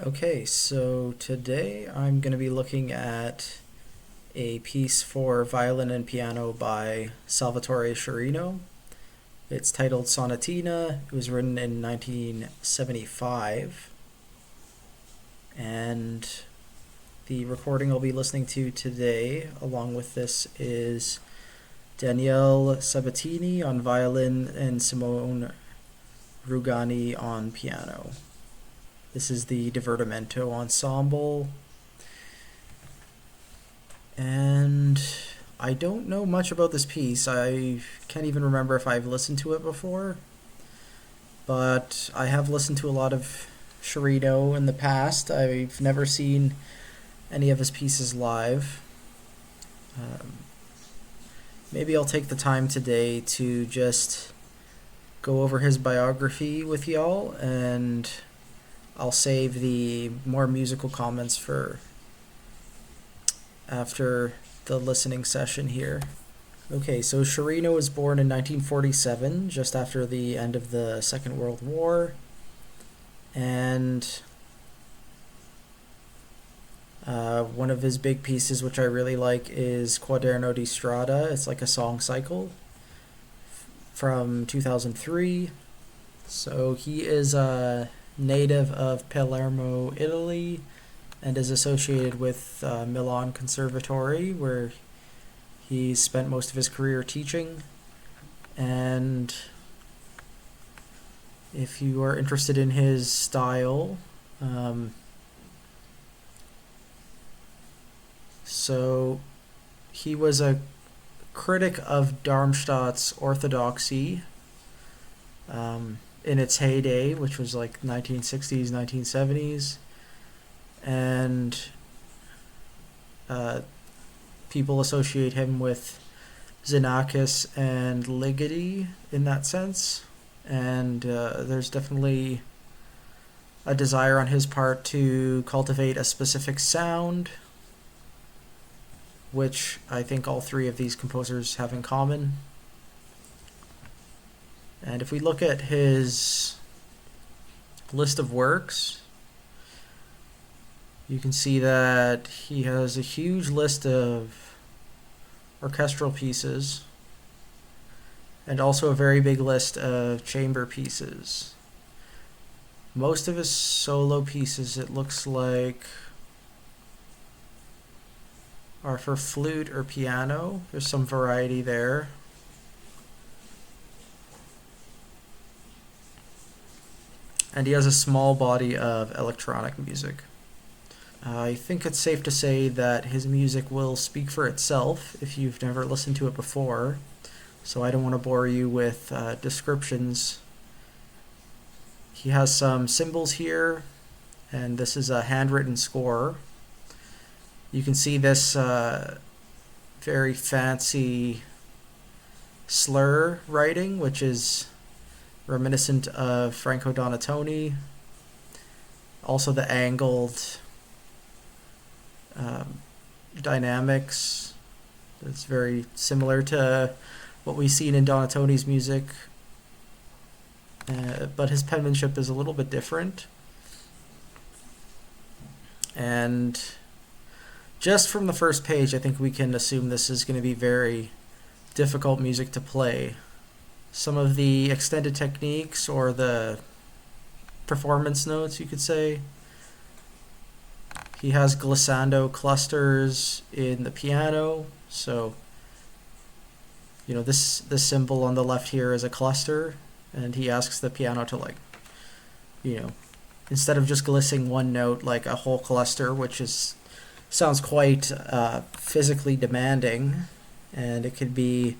Okay, so today I'm going to be looking at a piece for violin and piano by Salvatore Sciarrino. It's titled Sonatina. It was written in 1975, and the recording I'll be listening to today, along with this, is Daniele Sabatini on violin and Simone Rugani on piano. This is the Divertimento Ensemble. And I don't know much about this piece. I can't even remember if I've listened to it before. But I have listened to a lot of Sciarrino in the past. I've never seen any of his pieces live. Maybe I'll take the time today to just go over his biography with y'all, and I'll save the more musical comments for after the listening session here. Okay, so Sciarrino was born in 1947, just after the end of the Second World War, and one of his big pieces, which I really like, is Quaderno di Strada. It's like a song cycle from 2003. So he is a native of Palermo, Italy, and is associated with Milan Conservatory, where he spent most of his career teaching. And if you are interested in his style, so he was a critic of Darmstadt's orthodoxy in its heyday, which was like 1960s, 1970s. And people associate him with Xenakis and Ligeti in that sense. And there's definitely a desire on his part to cultivate a specific sound, which I think all three of these composers have in common. And if we look at his list of works, you can see that he has a huge list of orchestral pieces and also a very big list of chamber pieces. Most of his solo pieces, it looks like, are for flute or piano. There's some variety there. And he has a small body of electronic music. I think it's safe to say that his music will speak for itself if you've never listened to it before, so I don't want to bore you with descriptions. He has some symbols here, and this is a handwritten score. You can see this very fancy slur writing, which is reminiscent of Franco Donatoni. Also the angled dynamics. It's very similar to what we've seen in Donatoni's music, but his penmanship is a little bit different. And just from the first page, I think we can assume this is going to be very difficult music to play. Some of the extended techniques, or the performance notes, you could say. He has glissando clusters in the piano, so this symbol on the left here is a cluster, and he asks the piano to, instead of just glissing one note, like a whole cluster, which sounds quite physically demanding, and it could be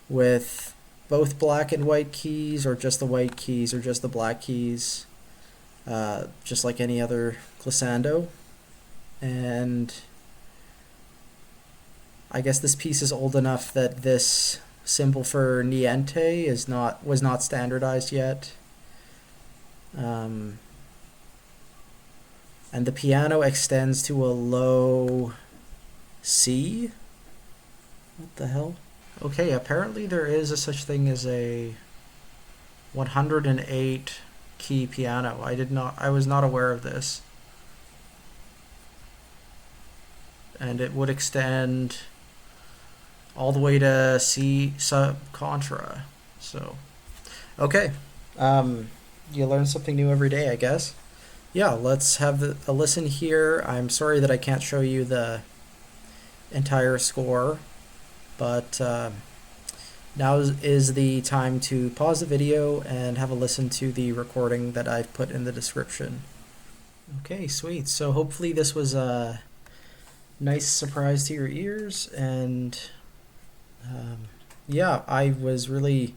with both black and white keys, or just the white keys, or just the black keys, just like any other glissando. And I guess this piece is old enough that this symbol for niente was not standardized yet. And the piano extends to a low C. What the hell? Okay, apparently there is a such thing as a 108 key piano. I was not aware of this. and it would extend all the way to C sub contra. So, okay. You learn something new every day, I guess. Yeah, let's have a listen here. I'm sorry that I can't show you the entire score, but now is the time to pause the video and have a listen to the recording that I've put in the description. Okay, sweet. So hopefully this was a nice surprise to your ears, and yeah, I was really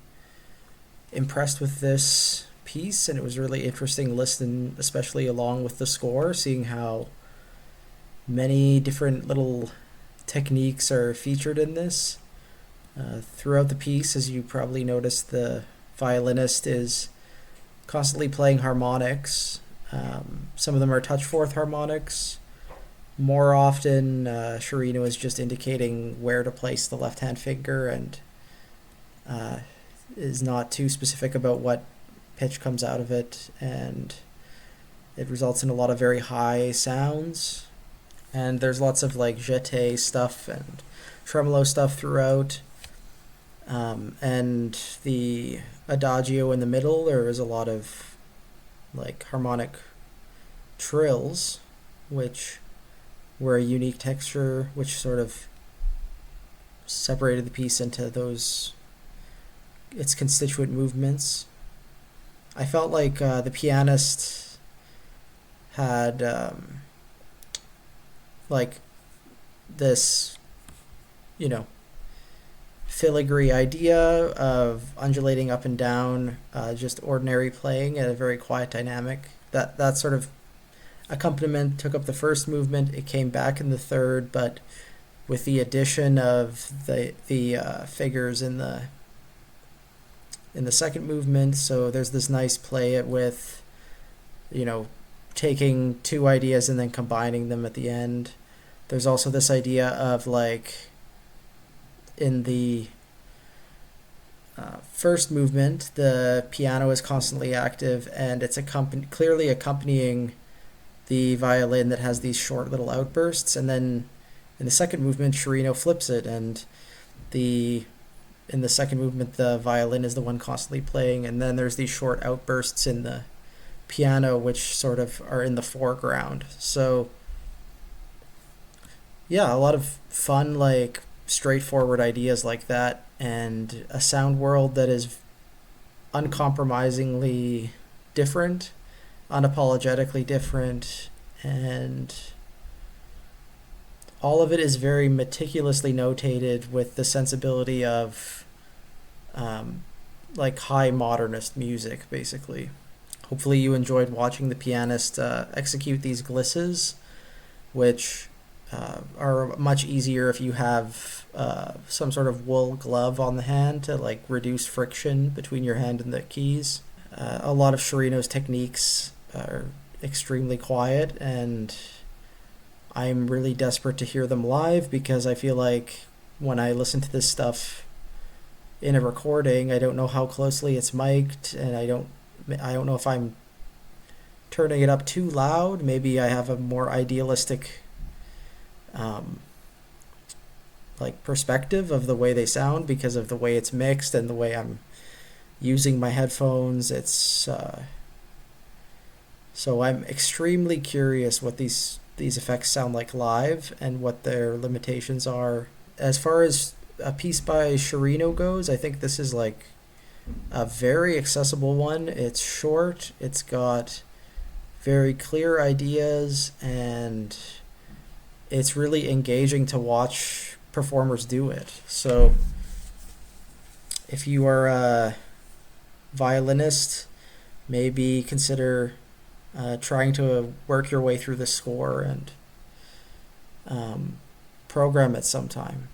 impressed with this piece, and it was really interesting listening, especially along with the score, seeing how many different little techniques are featured in this. Throughout the piece, as you probably noticed, the violinist is constantly playing harmonics. Some of them are touch fourth harmonics. More often, Sciarrino is just indicating where to place the left hand finger and is not too specific about what pitch comes out of it, and it results in a lot of very high sounds. And there's lots of like jeté stuff and tremolo stuff throughout. And the adagio in the middle, there is a lot of like harmonic trills, which were a unique texture, which sort of separated the piece into its constituent movements. I felt like the pianist had like this, filigree idea of undulating up and down, just ordinary playing at a very quiet dynamic. That sort of accompaniment took up the first movement. It came back in the third, but with the addition of the figures in the second movement. So there's this nice play with, taking two ideas and then combining them at the end. There's also this idea of like in the first movement, the piano is constantly active and it's clearly accompanying the violin that has these short little outbursts, and then in the second movement, Sciarrino flips it, and in the second movement, the violin is the one constantly playing, and then there's these short outbursts in the piano, which sort of are in the foreground. So, yeah, a lot of fun, like straightforward ideas like that, and a sound world that is uncompromisingly different, unapologetically different, and all of it is very meticulously notated with the sensibility of like high modernist music, basically. Hopefully you enjoyed watching the pianist execute these glisses, which are much easier if you have some sort of wool glove on the hand to like reduce friction between your hand and the keys. A lot of Sciarrino's techniques are extremely quiet, and I'm really desperate to hear them live, because I feel like when I listen to this stuff in a recording, I don't know how closely it's mic'd, and I don't know if I'm turning it up too loud. Maybe I have a more idealistic like perspective of the way they sound because of the way it's mixed and the way I'm using my headphones. It's so I'm extremely curious what these effects sound like live and what their limitations are. As far as a piece by Sciarrino goes, I think this is like a very accessible one. It's short, it's got very clear ideas, and it's really engaging to watch performers do it. So if you are a violinist, maybe consider trying to work your way through the score and program it sometime.